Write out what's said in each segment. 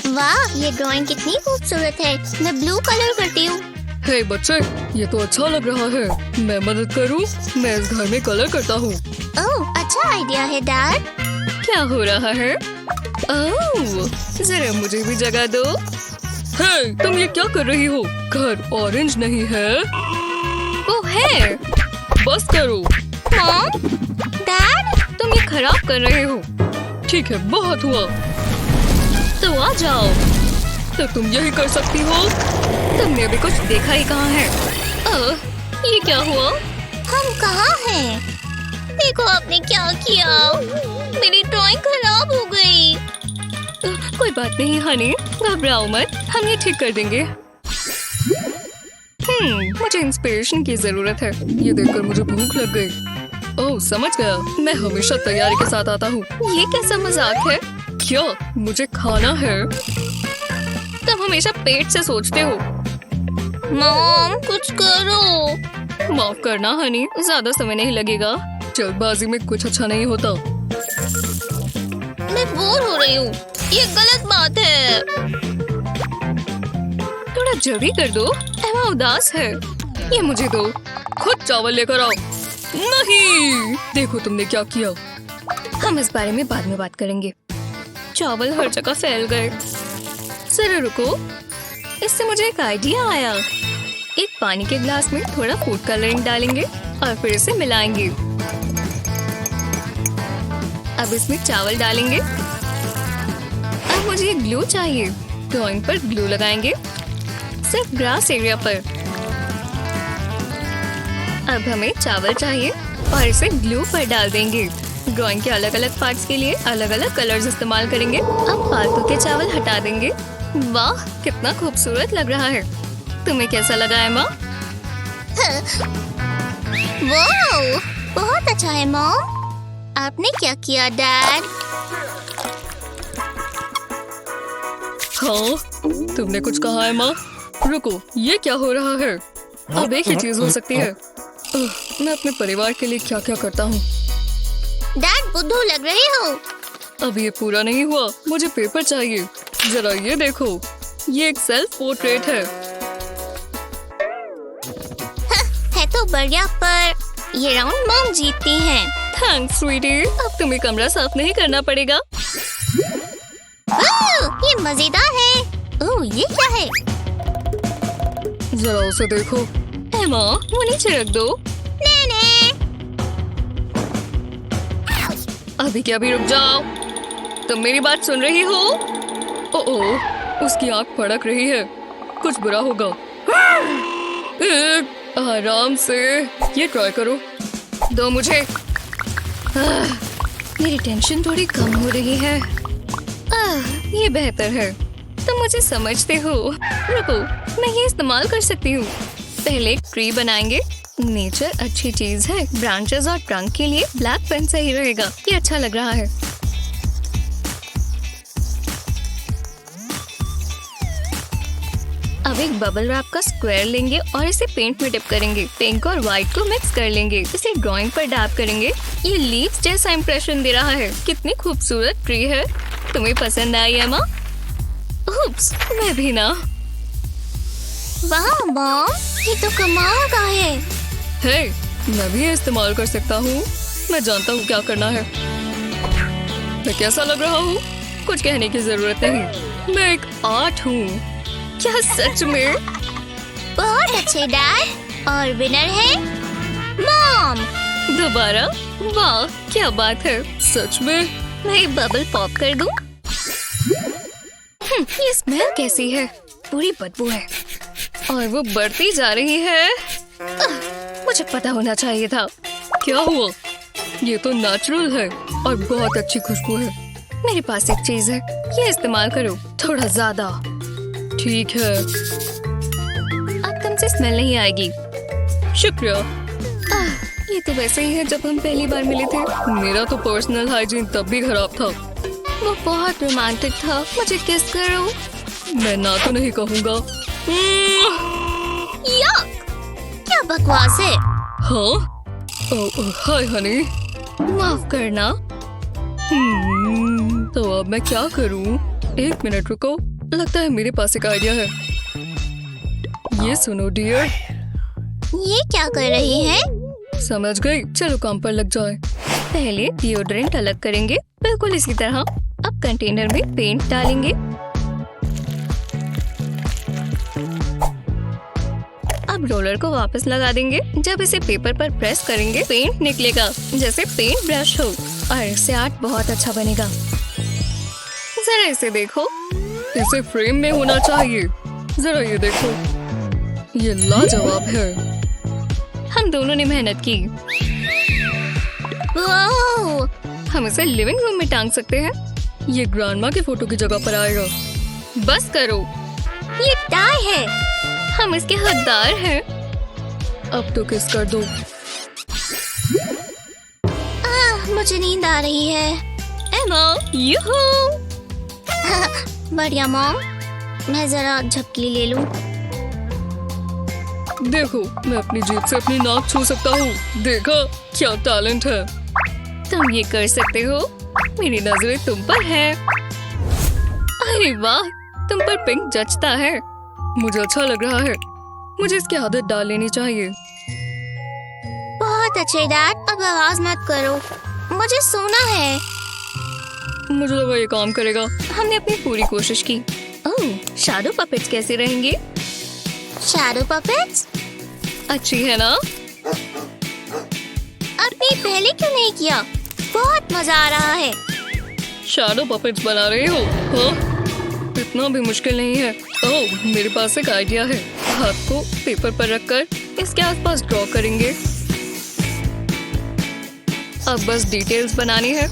वाह, ये ड्राइंग कितनी खूबसूरत है। मैं ब्लू कलर करती हूँ। हे बच्चे, ये तो अच्छा लग रहा है। मैं मदद करूं? मैं इस घर में कलर करता हूँ। ओह, अच्छा आइडिया है डैड। क्या हो रहा है? ओह, जरा मुझे भी जगह दो। हे, तुम ये क्या कर रही हो? घर ऑरेंज नहीं है। ओह है। बस करो। मॉम, डैड, तुम ये खराब कर रहे हो। ठीक है, बहुत हुआ। तो आ जाओ। तो तुम यही कर सकती हो। तुमने अभी कुछ देखा ही कहाँ है? ये क्या हुआ? हम कहाँ हैं? देखो आपने क्या किया। मेरी ड्राइंग खराब हो गई। कोई बात नहीं हनी, घबराओ मत, हम ये ठीक कर देंगे। मुझे इंस्पिरेशन की जरूरत है। ये देखकर मुझे भूख लग गई। ओह, समझ गया। मैं हमेशा तैयारी के साथ आता हूँ। ये कैसा मजाक है? क्या मुझे खाना है? तुम हमेशा पेट से सोचते हो। मॉम, कुछ करो। माफ करना हनी, ज्यादा समय नहीं लगेगा। जल्दबाजी में कुछ अच्छा नहीं होता। मैं बोर हो रही हूँ। ये गलत बात है। थोड़ा जल्दी कर दो, एमा उदास है। ये मुझे दो। खुद चावल लेकर आओ। नहीं, देखो तुमने क्या किया। हम इस बारे में बाद में बात करेंगे। चावल हर जगह फैल गए। जरा रुको, इससे मुझे एक आइडिया आया। एक पानी के ग्लास में थोड़ा फूड कलरिंग डालेंगे और फिर इसे मिलाएंगे। अब इसमें चावल डालेंगे। अब मुझे ग्लू चाहिए। ड्राइंग पर ग्लू लगाएंगे, सिर्फ ग्रास एरिया पर। अब हमें चावल चाहिए और इसे ग्लू पर डाल देंगे। ड्राइंग के अलग अलग पार्ट्स के लिए अलग अलग कलर्स इस्तेमाल करेंगे। अब फालतू के चावल हटा देंगे। वाह, कितना खूबसूरत लग रहा है। तुम्हें कैसा लगा एमा? वाह, बहुत अच्छा है मॉम। आपने क्या किया डैड? हाँ, तुमने कुछ कहा एमा? रुको, ये क्या हो रहा है? अब एक ही चीज हो सकती है। मैं अपने परिवार के लिए क्या क्या करता हूँ। डैड, बुद्धू लग रहे हो। अब ये पूरा नहीं हुआ, मुझे पेपर चाहिए। जरा ये देखो, ये एक सेल्फ पोर्ट्रेट है। है तो बढ़िया, पर ये राउंड मॉम जीतती हैं। थैंक्स स्वीटी, अब तुम्हें कमरा साफ नहीं करना पड़ेगा। ये मजेदार है। ओह, ये क्या है? जरा उसे देखो। एमा, वो नीचे रख दो। नहीं। अभी क्या, भी रुक जाओ। तुम मेरी बात सुन रही हो? ओह, उसकी आंख फड़क रही है। कुछ बुरा होगा। आराम से, ये ट्राई करो। दो मुझे। मेरी टेंशन थोड़ी कम हो रही है। ये बेहतर है। तुम मुझे समझते हो। रुको, मैं ये इस्तेमाल कर सकती हूँ। पहले एक ट्री बनाएंगे। नेचर अच्छी चीज है। ब्रांचेस और ट्रंक के लिए ब्लैक पेन सही रहेगा। ये अच्छा लग रहा है। अब एक बबल रैप का स्क्वायर लेंगे और इसे पेंट में डिप करेंगे। पिंक और व्हाइट को मिक्स कर लेंगे। इसे ड्राइंग पर डैप करेंगे। ये लीव्स जैसा इंप्रेशन दे रहा है। कितनी खूबसूरत ट्री है। तुम्हें पसंद आई एमा? उप्स, मैं भी ना। वाह मॉम, ये तो कमाल का है। हे, मैं भी ये इस्तेमाल कर सकता हूँ। मैं जानता हूँ क्या करना है। मैं कैसा लग रहा हूँ? कुछ कहने की जरूरत नहीं। मैं एक आर्ट हूँ। क्या सच में? बहुत अच्छे डैड। और विनर है मॉम। दोबारा? वाह, क्या बात है। सच में? मैं एक बबल पॉप कर दूं? ये स्मेल कैसी है? पूरी बदबू है और वो बढ़ती जा रही है। मुझे पता होना चाहिए था। क्या हुआ? ये तो नेचुरल है और बहुत अच्छी खुशबू है। मेरे पास एक चीज है, ये इस्तेमाल करो, थोड़ा ज्यादा। ठीक है, अब तुमसे स्मेल नहीं आएगी। शुक्रिया। ये तो वैसे ही है जब हम पहली बार मिले थे। मेरा तो पर्सनल हाइजीन तब भी खराब था। वो बहुत रोमांटिक था। मुझे किस करो? मैं ना तो नहीं कहूँगा। यक! क्या बकवास है? हाँ? हाय हनी, माफ करना। तो अब मैं क्या करूँ? एक मिनट रुको। लगता है मेरे पास एक आइडिया है। ये सुनो डियर। ये क्या कर रही है? समझ गई, चलो काम पर लग जाए। पहले डिओड्रेंट अलग करेंगे, बिल्कुल इसी तरह। अब कंटेनर में पेंट डालेंगे। अब रोलर को वापस लगा देंगे। जब इसे पेपर पर प्रेस करेंगे पेंट निकलेगा जैसे पेंट ब्रश हो और इससे आर्ट बहुत अच्छा बनेगा। जरा इसे देखो, इसे फ्रेम में होना चाहिए। जरा ये देखो, ये लाजवाब है। हम दोनों ने मेहनत की। वाओ! हम इसे लिविंग रूम में टांग सकते हैं। ये ग्रैंडमा की फोटो की जगह पर आएगा। बस करो, ये टाई है। हम इसके हकदार हैं। अब तो किस कर दो। मुझे नींद आ रही है। एमा, यूहू! बढ़िया मॉम, मैं जरा झपकी ले लूं। देखो, मैं अपनी जीभ से अपनी नाक छू सकता हूँ। देखा, क्या टैलेंट है। तुम ये कर सकते हो। मेरी नजरें तुम पर है। अरे वाह, तुम पर पिंक जचता है। मुझे अच्छा लग रहा है। मुझे इसकी आदत डाल लेनी चाहिए। बहुत अच्छे डैड, अब आवाज मत करो, मुझे सोना है। मुझे लगा ये काम करेगा। हमने अपनी पूरी कोशिश की। ओह, शैडो पपेट्स कैसे रहेंगे? शैडो पपेट्स अच्छी है ना? आपने पहले क्यों नहीं किया? बहुत मजा आ रहा है। शैडो पपेट्स बना रहे हो? हाँ? इतना भी मुश्किल नहीं है। ओह, मेरे पास एक आइडिया है। हाथ को पेपर पर रखकर इसके आसपास ड्रॉ करेंगे। अब बस डिटेल्स बनानी है,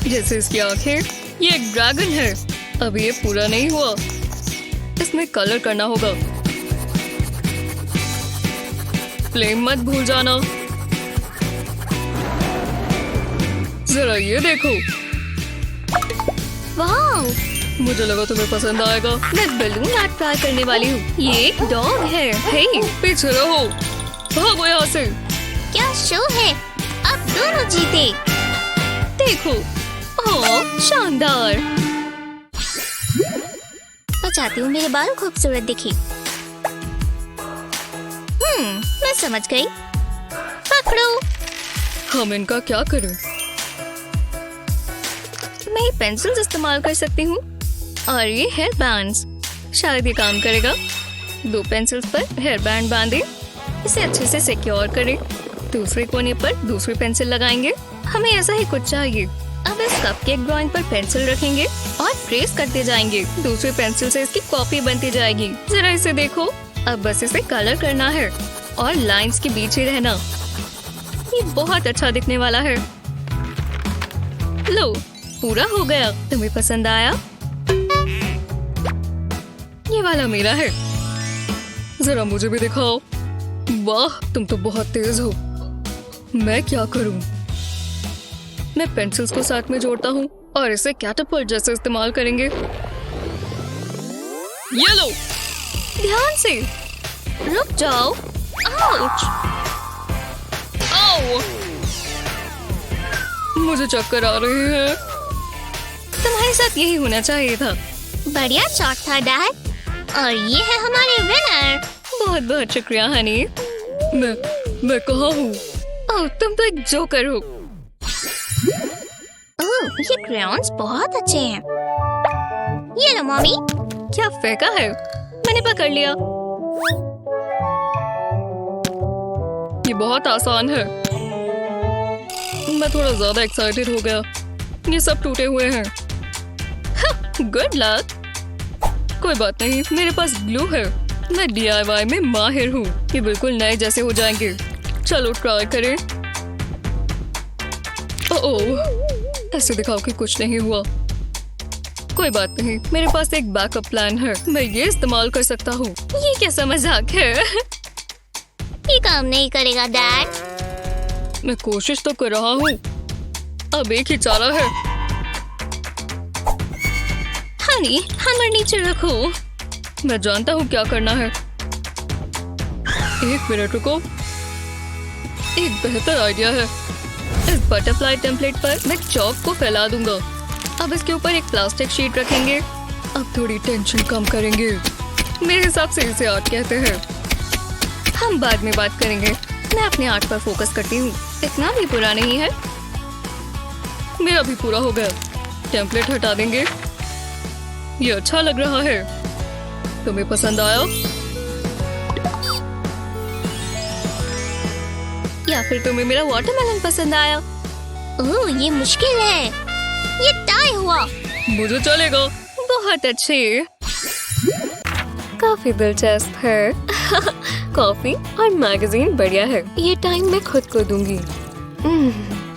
जैसे इसकी आंखें। ये एक ड्रैगन है। अब ये पूरा नहीं हुआ, इसमें कलर करना होगा। फ्लेम मत भूल जाना। जरा ये देखो। वाह! मुझे लगा तुम्हें पसंद आएगा। मैं बलून आर्ट ट्राई करने वाली हूँ। ये एक डॉग है। हे, पीछे रहो, भागो यहाँ से। क्या शो है, अब दोनों जीते। देखो, ओह शानदार। मैं चाहती हूँ मेरे बाल खूबसूरत दिखे। मैं समझ गई। पकड़ो। हम इनका क्या करें? मैं ये पेंसिल्स इस्तेमाल कर सकती हूँ और ये हेयर बैंड्स। शायद ये काम करेगा। 2 पेंसिल्स पर हेयर बैंड बांधे, इसे अच्छे से सिक्योर करें। दूसरे कोने पर दूसरी पेंसिल लगाएंगे। हमें ऐसा ही कुछ चाहिए। अब इस कपकेक ड्राइंग पर पेंसिल रखेंगे और ट्रेस करते जाएंगे। दूसरी पेंसिल से इसकी कॉपी बनती जाएगी। जरा इसे देखो। अब बस इसे कलर करना है और लाइंस के बीच ही रहना। ये बहुत अच्छा दिखने वाला है। लो, पूरा हो गया। तुम्हें पसंद आया? ये वाला मेरा है। जरा मुझे भी दिखाओ। वाह, तुम तो बहुत तेज हो। मैं क्या करूं? मैं पेंसिल्स को साथ में जोड़ता हूँ और इसे कैटअपल्ट जैसे इस्तेमाल करेंगे। ये लो। ध्यान से। रुक जाओ। आउच! आओ! मुझे चक्कर आ रहे हैं। तुम्हारे साथ यही होना चाहिए था। बढ़िया शॉट था डैड। और ये है हमारे विनर। बहुत बहुत शुक्रिया हनी। मैं कहाँ हूँ? ओह, तुम तो एक जोकर हो। ओह, ये क्रेयॉन्स बहुत अच्छे हैं। ये लो मम्मी। क्या फेंका है? मैंने पकड़ लिया। ये बहुत आसान है। मैं थोड़ा ज्यादा एक्साइटेड हो गया। ये सब टूटे हुए हैं। Good luck. कोई बात नहीं, मेरे पास ग्लू है। मैं DIY में माहिर हूँ। ये बिल्कुल नए जैसे हो जाएंगे। चलो ट्राई करें। ओह, ऐसे दिखाओ कि कुछ नहीं हुआ। कोई बात नहीं, मेरे पास एक बैकअप प्लान है। मैं ये इस्तेमाल कर सकता हूँ। ये कैसा मजाक है? ये काम नहीं करेगा डैड। मैं कोशिश तो कर रहा हूँ। अब एक ही चारा है। हनी, हैमर नीचे रखो। मैं जानता हूँ क्या करना है। 1 मिनट रुको। एक बेहतर आइडिया है। इस बटरफ्लाई टेम्पलेट पर मैं चॉक को फैला दूंगा। अब इसके ऊपर एक प्लास्टिक शीट रखेंगे अब थोड़ी टेंशन कम करेंगे। मेरे हिसाब से इसे आर्ट कहते हैं। हम बाद में बात करेंगे। मैं अपने आर्ट पर फोकस करती हूँ। इतना भी बुरा नहीं है। मेरा भी पूरा हो गया। टेम्पलेट हटा देंगे। ये अच्छा लग रहा है। तुम्हें पसंद आया? या फिर तुम्हें मेरा वाटरमेलन पसंद आया? ओह, ये मुश्किल है। ये टाई हुआ। मुझे चलेगा। बहुत अच्छे। काफी दिलचस्प है। कॉफी और मैगजीन बढ़िया है। ये टाइम मैं खुद को दूंगी।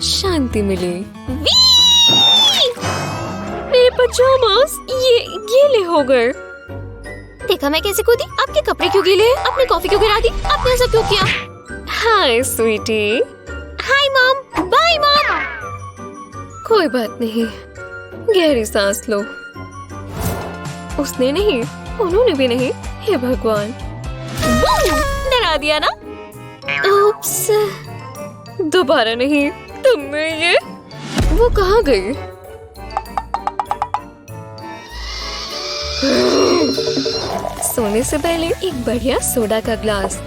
शांति मिली। मेरे पजामास ये ले हो गए। देखा मैं कैसे कूदी? आपके कपड़े क्यों गीले हैं? आपने कॉफी क्यों गिरा दी? आपने ऐसा क्यों किया? Hi sweetie. Hi mom. Bye mom. कोई बात नहीं। गहरी सांस लो। उसने नहीं, उन्होंने भी नहीं। हे भगवान, डरा दिया ना? उप्स। दोबारा नहीं। तुमने ये वो कहाँ गई? सोने से पहले एक बढ़िया सोडा का ग्लास।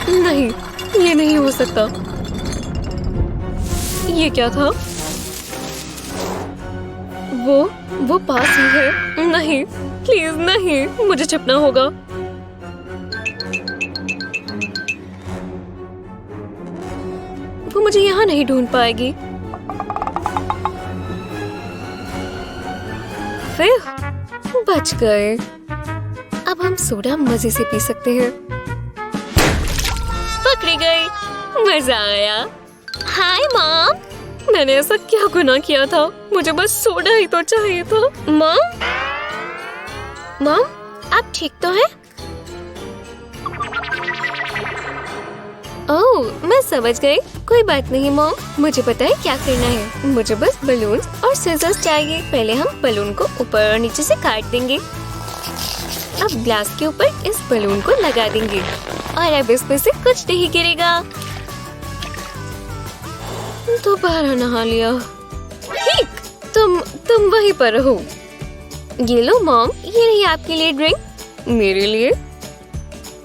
नहीं, ये नहीं हो सकता। ये क्या था? वो पास ही है। नहीं, प्लीज नहीं, मुझे छिपना होगा। वो मुझे यहाँ नहीं ढूंढ पाएगी। फिर बच गए। अब हम सोडा मजे से पी सकते हैं। पकड़ी गई। मजा आया। Hi mom. मैंने ऐसा क्या गुनाह किया था? मुझे बस सोडा ही तो चाहिए था। मॉम, आप ठीक तो हैं? ओह, मैं समझ गई। कोई बात नहीं मॉम, मुझे पता है क्या करना है। मुझे बस बलून्स और सीजर्स चाहिए। पहले हम बलून को ऊपर और नीचे से काट देंगे। अब ग्लास के ऊपर इस बलून को लगा देंगे और अब इसमें से कुछ नहीं गिरेगा। दोबारा नहा लिया। ठीक, तुम वहीं पर रहो। ये लो मॉम, ये रही आपके लिए ड्रिंक। मेरे लिए?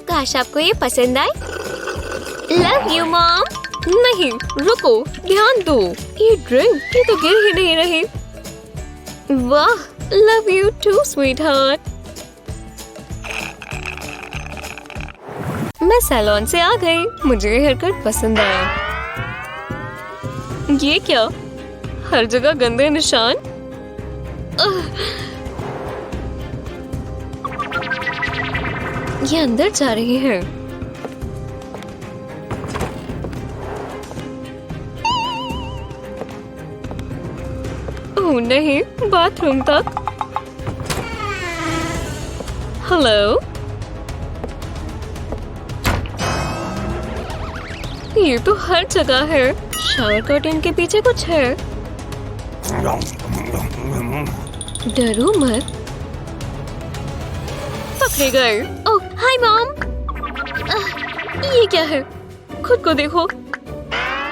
काश आपको ये पसंद आए। Love you mom. नहीं, रुको, ध्यान दो। ये ड्रिंक ये तो गिर ही नहीं रही। वाह, love you too sweetheart. मैं सैलून से आ गई। मुझे ये हेयर कट पसंद आया। ये क्या? हर जगह गंदे निशान। ये अंदर जा रही है। ओह नहीं, बाथरूम तक। हेलो, ये तो हर जगह है। शावर कर्टन के पीछे कुछ है। डरो मत। पकड़े गए। ओह, हाय मॉम। ये क्या है? खुद को देखो।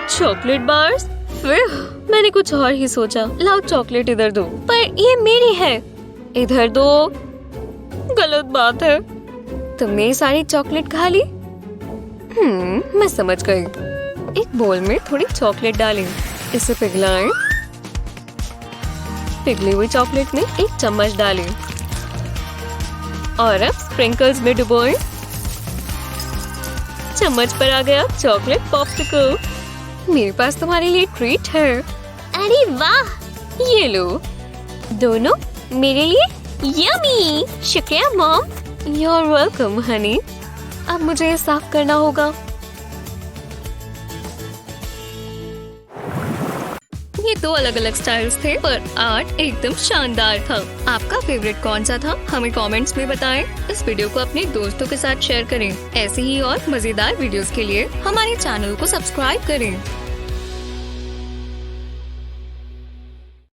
Chocolate bars. मैंने कुछ और ही सोचा। लाओ चॉकलेट इधर दो। पर ये मेरी है। इधर दो। गलत बात है। तुमने सारी चॉकलेट खा ली। मैं समझ गई। एक बोल में थोड़ी चॉकलेट डालें। इसे पिघलाएं। पिघली हुई चॉकलेट में एक चम्मच डालें और अब स्प्रिंकल्स में डुबोएं। चम्मच पर आ गया चॉकलेट पॉप्सिकल। मेरे पास तुम्हारे लिए ट्रीट है। अरे वाह। ये लो। दोनों मेरे लिए। यम्मी। शुक्रिया मॉम। You're welcome, honey. अब मुझे ये साफ करना होगा। ये दो अलग अलग स्टाइल्स थे पर आर्ट एकदम शानदार था। आपका फेवरेट कौन सा था? हमें कमेंट्स में बताएं। इस वीडियो को अपने दोस्तों के साथ शेयर करें। ऐसे ही और मजेदार वीडियोस के लिए हमारे चैनल को सब्सक्राइब करें।